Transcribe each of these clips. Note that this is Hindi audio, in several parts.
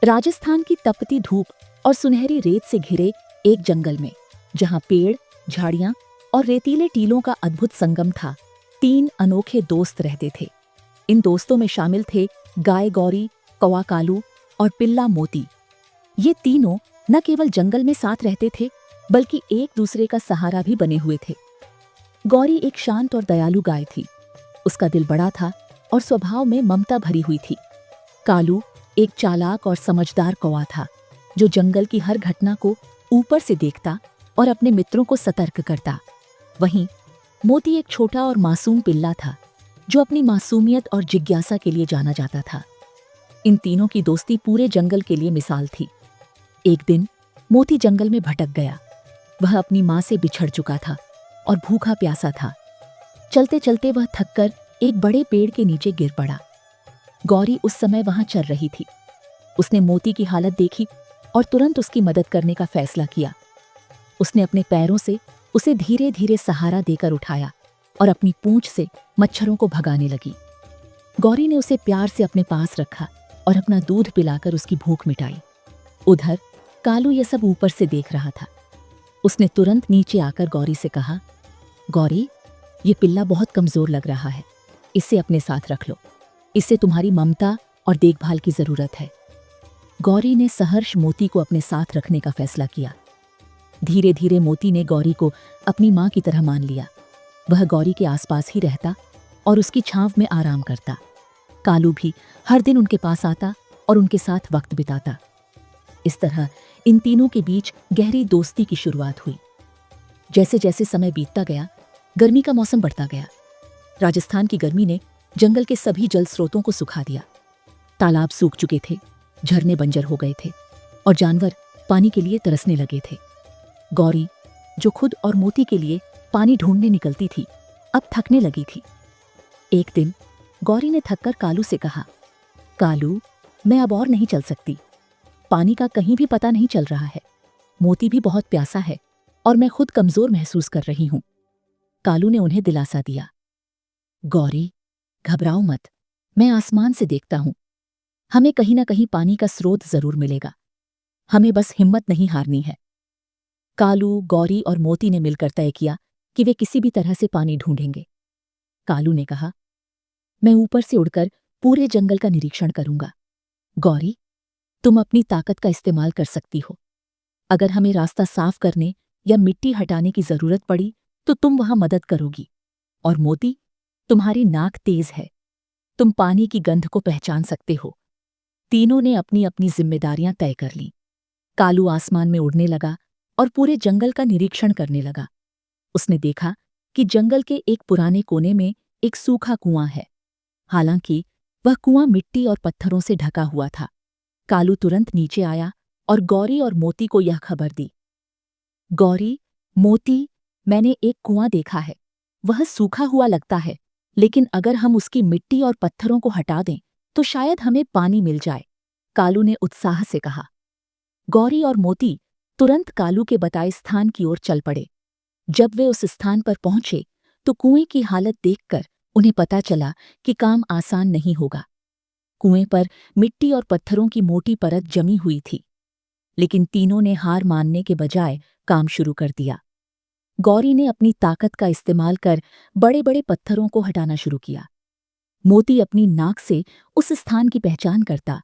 राजस्थान की तपती धूप और सुनहरी रेत से घिरे एक जंगल में, जहां पेड़, झाड़ियां और रेतीले टीलों का अद्भुत संगम था, 3 अनोखे दोस्त रहते थे। इन दोस्तों में शामिल थे गाय गौरी, कौवा कालू और पिल्ला मोती। ये तीनों न केवल जंगल में साथ रहते थे, बल्कि एक दूसरे का सहारा भी बने हुए थे। गौरी एक शांत और दयालु गाय थी। उसका दिल बड़ा था और स्वभाव में ममता भरी हुई थी। कालू एक चालाक और समझदार कौवा था, जो जंगल की हर घटना को ऊपर से देखता और अपने मित्रों को सतर्क करता। वहीं मोती एक छोटा और मासूम पिल्ला था, जो अपनी मासूमियत और जिज्ञासा के लिए जाना जाता था। इन तीनों की दोस्ती पूरे जंगल के लिए मिसाल थी। एक दिन मोती जंगल में भटक गया। वह अपनी माँ से बिछड़ चुका था और भूखा प्यासा था। चलते चलते वह थककर एक बड़े पेड़ के नीचे गिर पड़ा। गौरी उस समय वहां चल रही थी। उसने मोती की हालत देखी और तुरंत उसकी मदद करने का फैसला किया। उसने अपने पैरों से उसे धीरे धीरे सहारा देकर उठाया और अपनी पूंछ से मच्छरों को भगाने लगी। गौरी ने उसे प्यार से अपने पास रखा और अपना दूध पिलाकर उसकी भूख मिटाई। उधर कालू यह सब ऊपर से देख रहा था। उसने तुरंत नीचे आकर गौरी से कहा, गौरी, ये पिल्ला बहुत कमजोर लग रहा है। इसे अपने साथ रख लो। इससे तुम्हारी ममता और देखभाल की जरूरत है। गौरी ने सहर्ष मोती को अपने साथ रखने का फैसला किया। धीरे धीरे मोती ने गौरी को अपनी माँ की तरह मान लिया। वह गौरी के आसपास ही रहता और उसकी छांव में आराम करता। कालू भी हर दिन उनके पास आता और उनके साथ वक्त बिताता। इस तरह इन तीनों के बीच गहरी दोस्ती की शुरुआत हुई। जैसे जैसे समय बीतता गया, गर्मी का मौसम बढ़ता गया। राजस्थान की गर्मी ने जंगल के सभी जल स्रोतों को सुखा दिया। तालाब सूख चुके थे, झरने बंजर हो गए थे और जानवर पानी के लिए तरसने लगे थे। गौरी, जो खुद और मोती के लिए पानी ढूंढने निकलती थी, अब थकने लगी थी। एक दिन गौरी ने थककर कालू से कहा, कालू, मैं अब और नहीं चल सकती। पानी का कहीं भी पता नहीं चल रहा है। मोती भी बहुत प्यासा है और मैं खुद कमजोर महसूस कर रही हूं। कालू ने उन्हें दिलासा दिया, गौरी, घबराओ मत। मैं आसमान से देखता हूं। हमें कहीं ना कहीं पानी का स्रोत जरूर मिलेगा। हमें बस हिम्मत नहीं हारनी है। कालू, गौरी और मोती ने मिलकर तय किया कि वे किसी भी तरह से पानी ढूंढेंगे। कालू ने कहा, मैं ऊपर से उड़कर पूरे जंगल का निरीक्षण करूंगा। गौरी, तुम अपनी ताकत का इस्तेमाल कर सकती हो। अगर हमें रास्ता साफ करने या मिट्टी हटाने की जरूरत पड़ी तो तुम वहां मदद करोगी। और मोती, तुम्हारी नाक तेज है। तुम पानी की गंध को पहचान सकते हो। तीनों ने अपनी अपनी जिम्मेदारियां तय कर लीं। कालू आसमान में उड़ने लगा और पूरे जंगल का निरीक्षण करने लगा। उसने देखा कि जंगल के एक पुराने कोने में एक सूखा कुआं है। हालांकि वह कुआं मिट्टी और पत्थरों से ढका हुआ था। कालू तुरंत नीचे आया और गौरी और मोती को यह खबर दी। गौरी, मोती, मैंने एक कुआं देखा है। वह सूखा हुआ लगता है, लेकिन अगर हम उसकी मिट्टी और पत्थरों को हटा दें तो शायद हमें पानी मिल जाए, कालू ने उत्साह से कहा। गौरी और मोती तुरंत कालू के बताए स्थान की ओर चल पड़े। जब वे उस स्थान पर पहुंचे तो कुएं की हालत देखकर उन्हें पता चला कि काम आसान नहीं होगा। कुएं पर मिट्टी और पत्थरों की मोटी परत जमी हुई थी, लेकिन तीनों ने हार मानने के बजाय काम शुरू कर दिया। गौरी ने अपनी ताकत का इस्तेमाल कर बड़े बड़े पत्थरों को हटाना शुरू किया। मोती अपनी नाक से उस स्थान की पहचान करता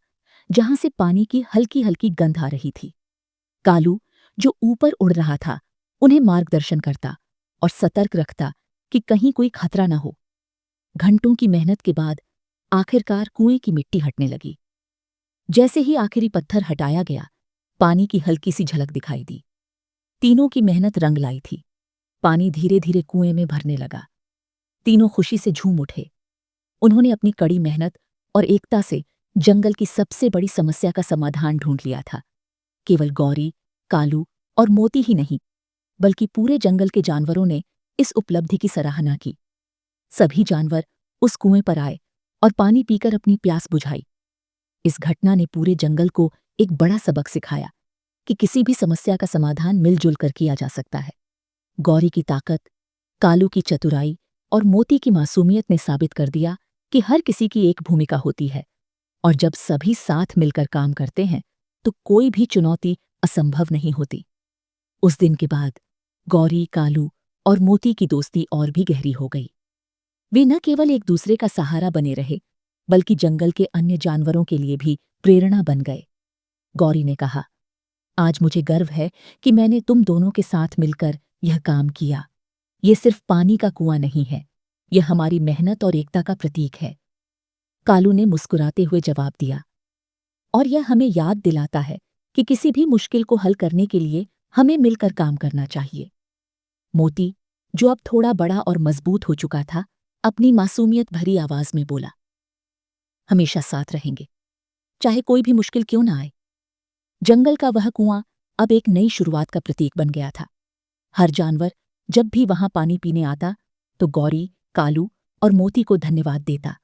जहां से पानी की हल्की हल्की गंध आ रही थी। कालू, जो ऊपर उड़ रहा था, उन्हें मार्गदर्शन करता और सतर्क रखता कि कहीं कोई खतरा न हो। घंटों की मेहनत के बाद आखिरकार कुएं की मिट्टी हटने लगी। जैसे ही आखिरी पत्थर हटाया गया, पानी की हल्की सी झलक दिखाई दी। तीनों की मेहनत रंग लाई थी। पानी धीरे धीरे कुएं में भरने लगा। तीनों खुशी से झूम उठे। उन्होंने अपनी कड़ी मेहनत और एकता से जंगल की सबसे बड़ी समस्या का समाधान ढूंढ लिया था। केवल गौरी, कालू और मोती ही नहीं, बल्कि पूरे जंगल के जानवरों ने इस उपलब्धि की सराहना की। सभी जानवर उस कुएं पर आए और पानी पीकर अपनी प्यास बुझाई। इस घटना ने पूरे जंगल को एक बड़ा सबक सिखाया कि किसी भी समस्या का समाधान मिलजुल कर किया जा सकता है। गौरी की ताकत, कालू की चतुराई और मोती की मासूमियत ने साबित कर दिया कि हर किसी की एक भूमिका होती है और जब सभी साथ मिलकर काम करते हैं तो कोई भी चुनौती असंभव नहीं होती। उस दिन के बाद गौरी, कालू और मोती की दोस्ती और भी गहरी हो गई। वे न केवल एक दूसरे का सहारा बने रहे, बल्कि जंगल के अन्य जानवरों के लिए भी प्रेरणा बन गए। गौरी ने कहा, आज मुझे गर्व है कि मैंने तुम दोनों के साथ मिलकर यह काम किया। ये सिर्फ पानी का कुआं नहीं है, यह हमारी मेहनत और एकता का प्रतीक है। कालू ने मुस्कुराते हुए जवाब दिया, और यह हमें याद दिलाता है कि किसी भी मुश्किल को हल करने के लिए हमें मिलकर काम करना चाहिए। मोती, जो अब थोड़ा बड़ा और मजबूत हो चुका था, अपनी मासूमियत भरी आवाज में बोला, हमेशा साथ रहेंगे, चाहे कोई भी मुश्किल क्यों ना आए। जंगल का वह कुआं अब एक नई शुरुआत का प्रतीक बन गया था। हर जानवर जब भी वहां पानी पीने आता तो गौरी, कालू और मोती को धन्यवाद देता।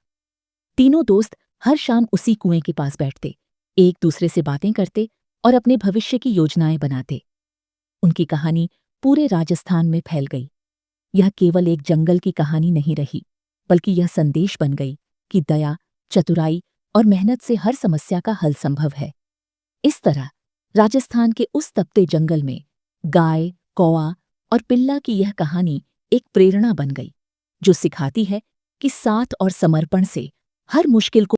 तीनों दोस्त हर शाम उसी कुएं के पास बैठते, एक दूसरे से बातें करते और अपने भविष्य की योजनाएं बनाते। उनकी कहानी पूरे राजस्थान में फैल गई। यह केवल एक जंगल की कहानी नहीं रही, बल्कि यह संदेश बन गई कि दया, चतुराई और मेहनत से हर समस्या का हल संभव है। इस तरह राजस्थान के उस तपते जंगल में गाय, कौआ और पिल्ला की यह कहानी एक प्रेरणा बन गई, जो सिखाती है कि साथ और समर्पण से हर मुश्किल को